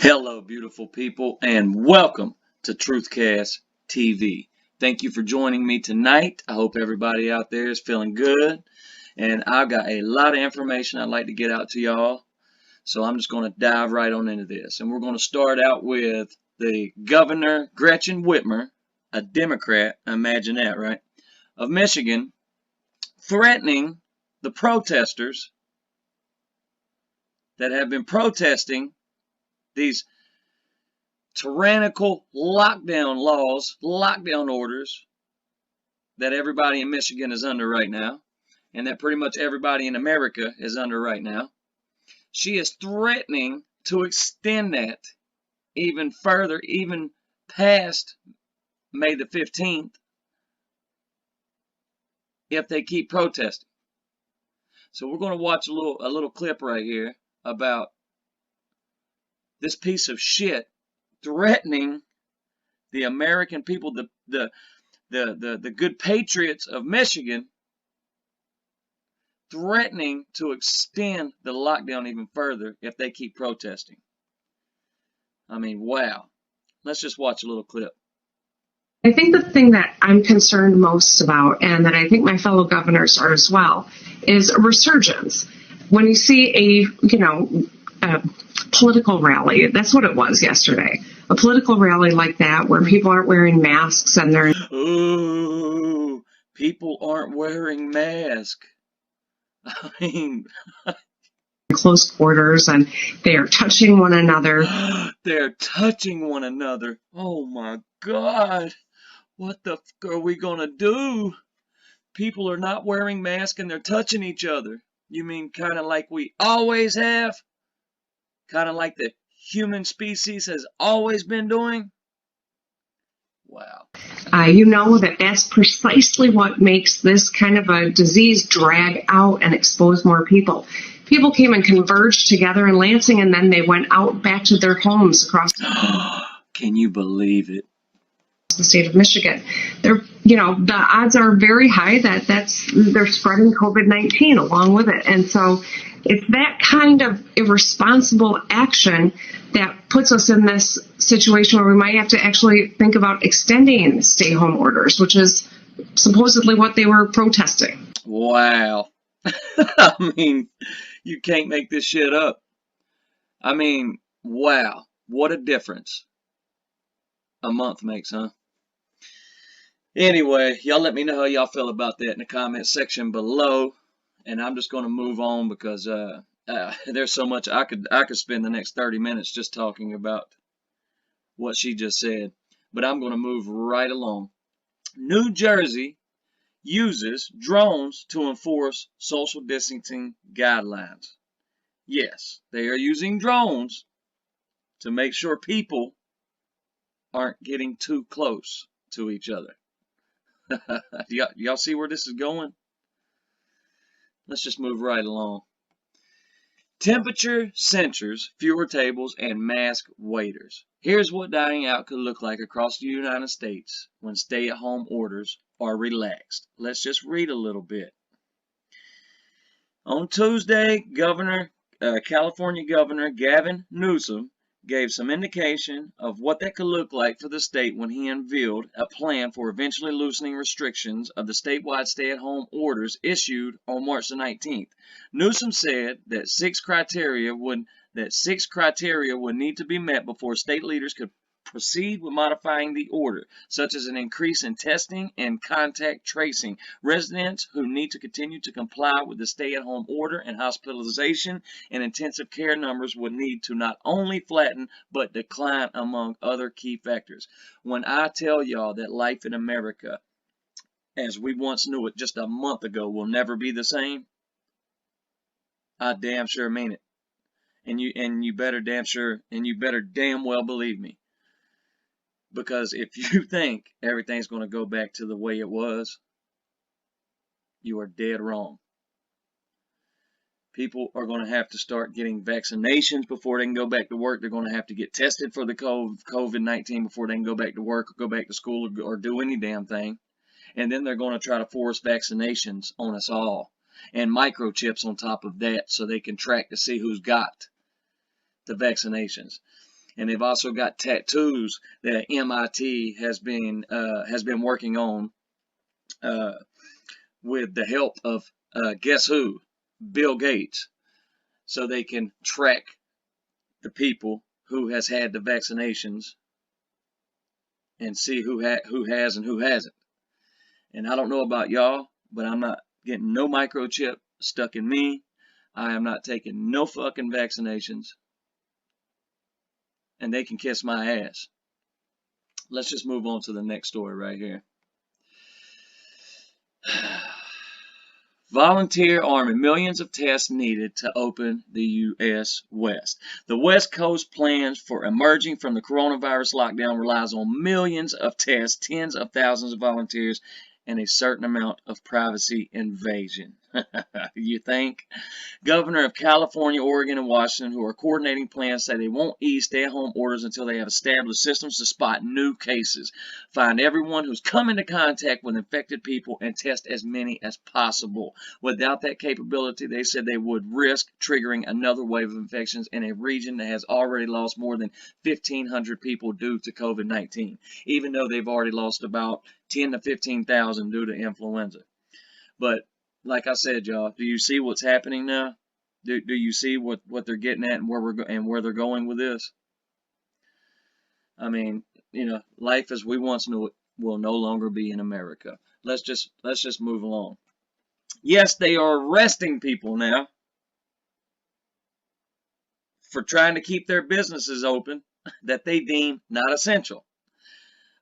Hello, beautiful people, and welcome to Truthcast TV. Thank you for joining me tonight. I hope everybody out there is feeling good, and I've got a lot of information I'd like to get out to y'all, so I'm just going to dive right on into this. And we're going to start out with the Governor Gretchen Whitmer, a Democrat, imagine that, right, of Michigan, threatening the protesters that have been protesting these tyrannical lockdown laws, lockdown orders that everybody in Michigan is under right now, and that pretty much everybody in America is under right now. She is threatening to extend that even further, even past May the 15th, if they keep protesting. So we're going to watch a little clip right here about this piece of shit threatening the American people, the good patriots of Michigan, threatening to extend the lockdown even further if they keep protesting. I mean, wow. Let's just watch a little clip. I think the thing that I'm concerned most about, and that I think my fellow governors are as well, is a resurgence. When you see a political rally, that's what it was yesterday. A political rally like that where people aren't wearing masks and they're Ooh, people aren't wearing masks. I mean, in close quarters and they are touching one another. They're touching one another. Oh my God. What the fuck are we gonna do? People are not wearing masks and they're touching each other. You mean kind of like we always have? Kind of like the human species has always been doing? Wow. You know that that's precisely what makes this kind of a disease drag out and expose more people. People came and converged together in Lansing, and then they went out back to their homes across Can you believe it? the state of Michigan. The odds are very high that they're spreading COVID-19 along with it. And so it's that kind of irresponsible action that puts us in this situation where we might have to actually think about extending stay-home orders, which is supposedly what they were protesting. Wow. I mean, you can't make this shit up. I mean, wow. What a difference a month makes, huh? Anyway, y'all let me know how y'all feel about that in the comment section below. And I'm just going to move on because there's so much I could spend the next 30 minutes just talking about what she just said. But I'm going to move right along. New Jersey uses drones to enforce social distancing guidelines. Yes, they are using drones to make sure people aren't getting too close to each other. Y'all see where this is going? Let's just move right along. Temperature sensors, fewer tables, and mask waiters. Here's what dining out could look like across the United States when stay-at-home orders are relaxed. Let's just read a little bit. On Tuesday, California Governor Gavin Newsom gave some indication of what that could look like for the state when he unveiled a plan for eventually loosening restrictions of the statewide stay-at-home orders issued on March the 19th. Newsom said that six criteria would need to be met before state leaders could proceed with modifying the order, such as an increase in testing and contact tracing. Residents who need to continue to comply with the stay-at-home order and hospitalization and intensive care numbers would need to not only flatten but decline, among other key factors. When I tell y'all that life in America, as we once knew it just a month ago, will never be the same, I damn sure mean it. And you better damn well believe me. Because if you think everything's going to go back to the way it was, you are dead wrong. People are going to have to start getting vaccinations before they can go back to work. They're going to have to get tested for the COVID-19 before they can go back to work or go back to school or do any damn thing. And then they're going to try to force vaccinations on us all. And microchips on top of that so they can track to see who's got the vaccinations. And they've also got tattoos that MIT has been working on with the help of guess who? Bill Gates, so they can track the people who has had the vaccinations and see who has and who hasn't. And I don't know about y'all, but I'm not getting no microchip stuck in me. I am not taking no fucking vaccinations. And they can kiss my ass. Let's just move on to the next story right here. Volunteer Army, millions of tests needed to open the U.S. West. The West Coast plans for emerging from the coronavirus lockdown relies on millions of tests, tens of thousands of volunteers, and a certain amount of privacy invasion. You think? Governor of California, Oregon, and Washington, who are coordinating plans, say they won't ease stay-at-home orders until they have established systems to spot new cases, find everyone who's come into contact with infected people, and test as many as possible. Without that capability, they said they would risk triggering another wave of infections in a region that has already lost more than 1,500 people due to COVID-19, even though they've already lost about 10 to 15,000 due to influenza. But like I said, y'all, do you see what's happening now? Do you see what they're getting at and where they're going with this? I mean, life as we once knew it will no longer be in America. Let's just move along. Yes, they are arresting people now for trying to keep their businesses open that they deem not essential.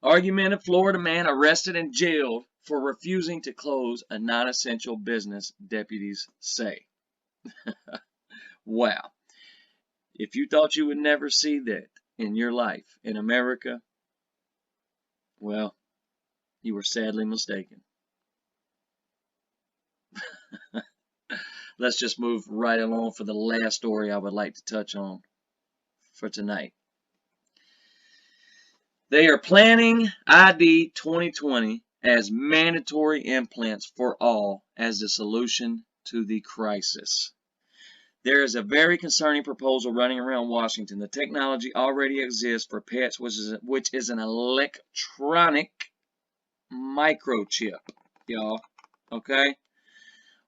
Argumentative Florida man arrested and jailed for refusing to close a non-essential business, deputies say. Wow. If you thought you would never see that in your life in America, well, you were sadly mistaken. Let's just move right along for the last story I would like to touch on for tonight. They are planning ID 2020 as mandatory implants for all as the solution to the crisis. There is a very concerning proposal running around Washington. The technology already exists for pets, which is an electronic microchip, y'all, okay?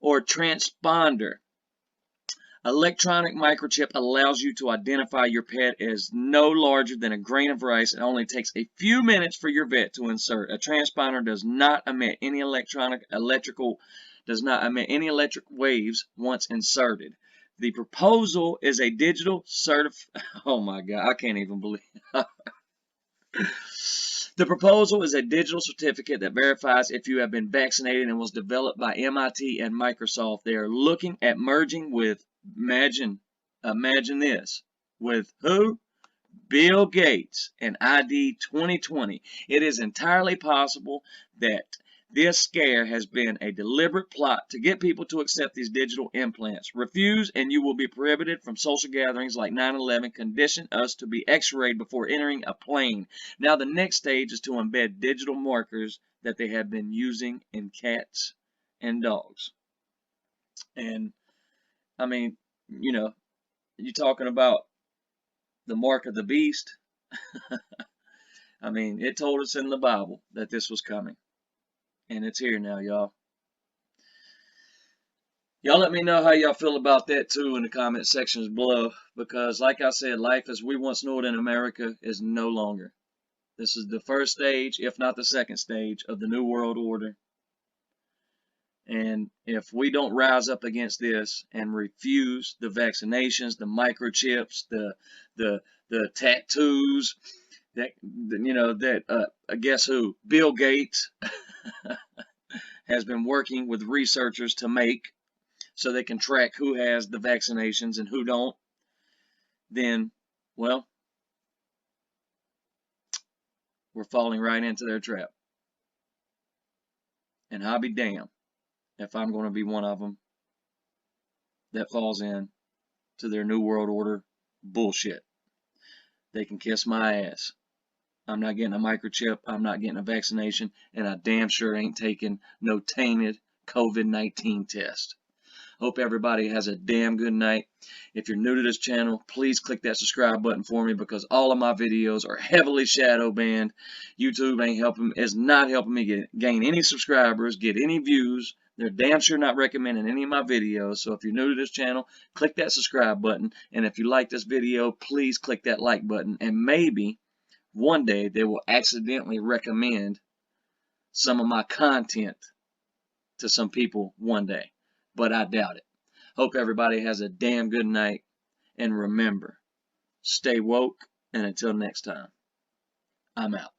Or transponder. Electronic microchip allows you to identify your pet as no larger than a grain of rice. It only takes a few minutes for your vet to insert. A transponder does not emit any electric waves once inserted. The proposal is a digital oh my God, I can't even believe The proposal is a digital certificate that verifies if you have been vaccinated and was developed by MIT and Microsoft. They are looking at merging with, imagine this, with who? Bill Gates and ID 2020. It is entirely possible that this scare has been a deliberate plot to get people to accept these digital implants. Refuse and you will be prohibited from social gatherings like 9/11. Condition us to be x-rayed before entering a plane. Now the next stage is to embed digital markers that they have been using in cats and dogs. And I mean, you're talking about the mark of the beast. I mean, it told us in the Bible that this was coming. And it's here now, y'all. Y'all let me know how y'all feel about that too in the comment sections below. Because like I said, life as we once knew it in America is no longer. This is the first stage, if not the second stage, of the New World Order. And if we don't rise up against this and refuse the vaccinations, the microchips, the tattoos, guess who? Bill Gates has been working with researchers to make so they can track who has the vaccinations and who don't, then, well, we're falling right into their trap. And I'll be damned if I'm going to be one of them that falls in to their New World Order bullshit. They can kiss my ass. I'm not getting a microchip, I'm not getting a vaccination, and I damn sure ain't taking no tainted COVID-19 test. Hope everybody has a damn good night. If you're new to this channel, please click that subscribe button for me, because all of my videos are heavily shadow banned. YouTube is not helping me gain any subscribers, get any views. They're damn sure not recommending any of my videos. So if you're new to this channel, click that subscribe button. And if you like this video, please click that like button. And maybe one day they will accidentally recommend some of my content to some people one day. But I doubt it. Hope everybody has a damn good night. And remember, stay woke. And until next time, I'm out.